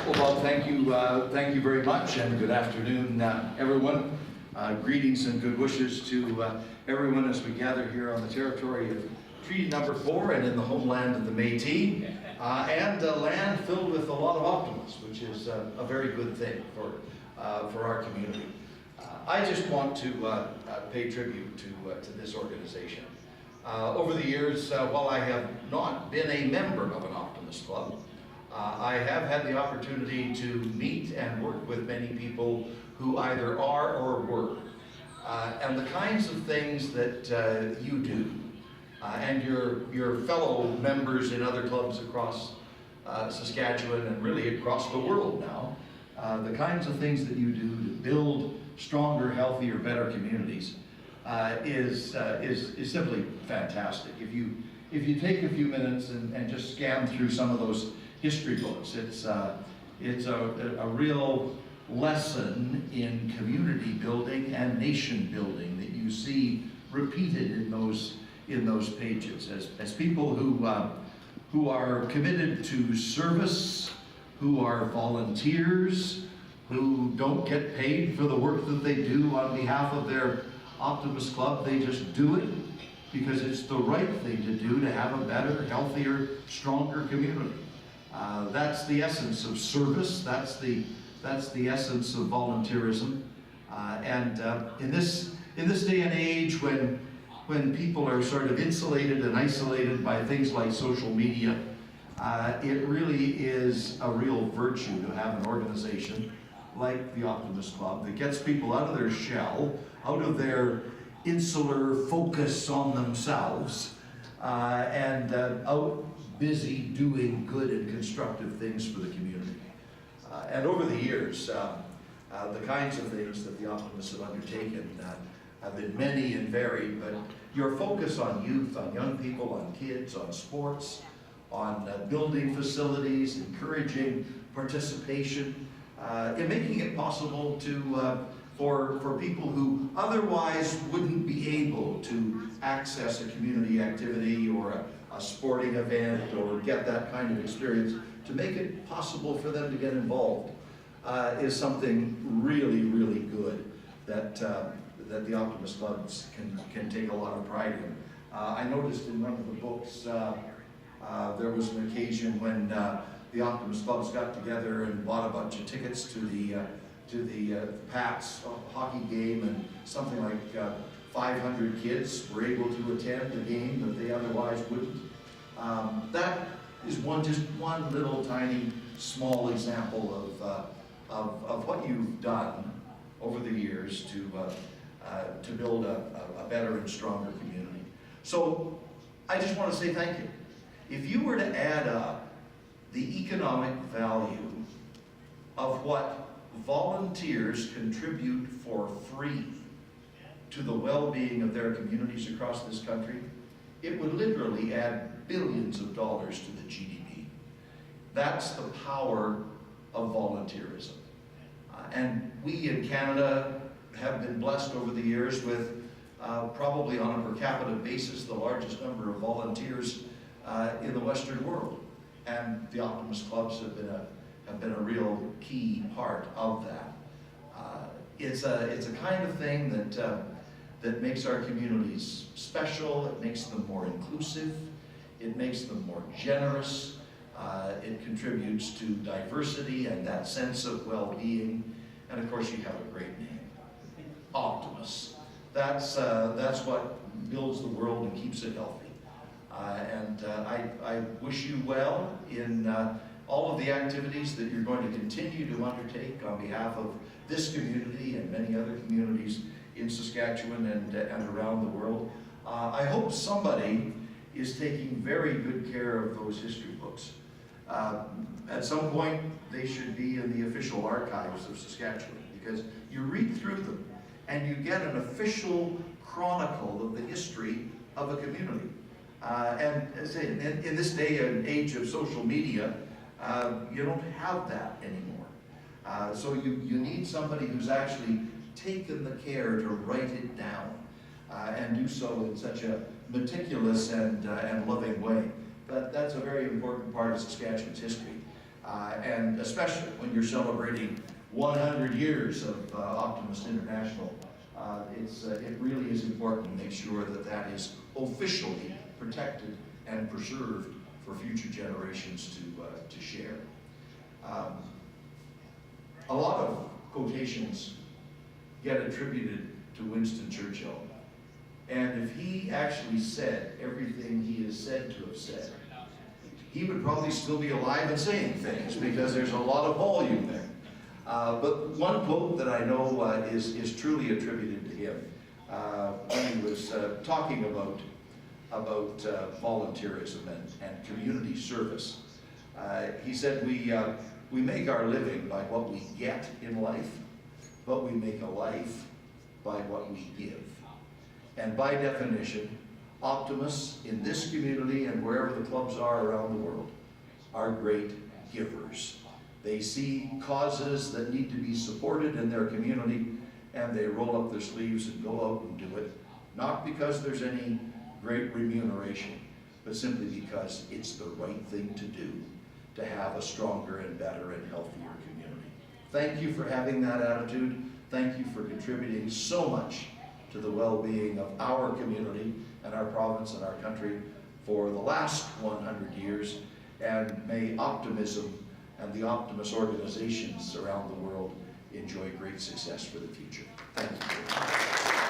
Well, Bob, thank you very much, and good afternoon, everyone. Greetings and good wishes to everyone as we gather here on the territory of Treaty Number 4 and in the homeland of the Métis, and a land filled with a lot of optimism, which is a very good thing for our community. I just want to pay tribute to this organization. Over the years, while I have not been a member of an Optimist Club, I have had the opportunity to meet and work with many people who either are or were. And the kinds of things that you do, and your fellow members in other clubs across Saskatchewan and really across the world now, the kinds of things that you do to build stronger, healthier, better communities is simply fantastic. If you take a few minutes and just scan through some of those history books, it's a real lesson in community building and nation building that you see repeated in those pages as people who are committed to service, who are volunteers, who don't get paid for the work that they do on behalf of their Optimist Club. They just do it because it's the right thing to do to have a better, healthier, stronger community. That's the essence of service. That's the essence of volunteerism. And in this day and age, when people are sort of insulated and isolated by things like social media, it really is a real virtue to have an organization like the Optimist Club that gets people out of their shell, out of their insular focus on themselves, and out busy doing good and constructive things for the community. And over the years, the kinds of things that the Optimists have undertaken have been many and varied, but your focus on youth, on young people, on kids, on sports, on building facilities, encouraging participation, in making it possible for people who otherwise wouldn't be able to access a community activity or a sporting event or get that kind of experience, to make it possible for them to get involved is something really, really good that the Optimist Clubs can take a lot of pride in. I noticed in one of the books there was an occasion when the Optimist Clubs got together and bought a bunch of tickets to the Pats hockey game, and something like 500 kids were able to attend the game that they otherwise wouldn't. That is just one little tiny small example of what you've done over the years to build a better and stronger community. So I just want to say thank you. If you were to add up the economic value of what volunteers contribute for free to the well-being of their communities across this country, it would literally add billions of dollars to the GDP. That's the power of volunteerism. And we in Canada have been blessed over the years with probably on a per capita basis the largest number of volunteers in the Western world. And the Optimist Clubs have been a real key part of that. It's a kind of thing that makes our communities special. It makes them more inclusive. It makes them more generous. It contributes to diversity and that sense of well-being. And of course, you have a great name, Optimus. That's what builds the world and keeps it healthy. I wish you well in all of the activities that you're going to continue to undertake on behalf of this community and many other communities in Saskatchewan and around the world. I hope somebody is taking very good care of those history books. At some point, they should be in the official archives of Saskatchewan, because you read through them and you get an official chronicle of the history of a community. And as I say, in this day and age of social media, you don't have that anymore. So you need somebody who's actually taken the care to write it down and do so in such a meticulous and loving way. But that's a very important part of Saskatchewan's history. And especially when you're celebrating 100 years of Optimist International, it really is important to make sure that that is officially protected and preserved for future generations to share. A lot of quotations get attributed to Winston Churchill. And if he actually said everything he is said to have said, he would probably still be alive and saying things, because there's a lot of volume there. But one quote that I know is truly attributed to him, when he was talking about volunteerism and community service. He said, we make our living by what we get in life, but we make a life by what we give. And by definition, optimists in this community and wherever the clubs are around the world are great givers. They see causes that need to be supported in their community, and they roll up their sleeves and go out and do it, not because there's any great remuneration, but simply because it's the right thing to do to have a stronger and better and healthier community. Thank you for having that attitude. Thank you for contributing so much to the well-being of our community and our province and our country for the last 100 years. And may optimism and the optimist organizations around the world enjoy great success for the future. Thank you.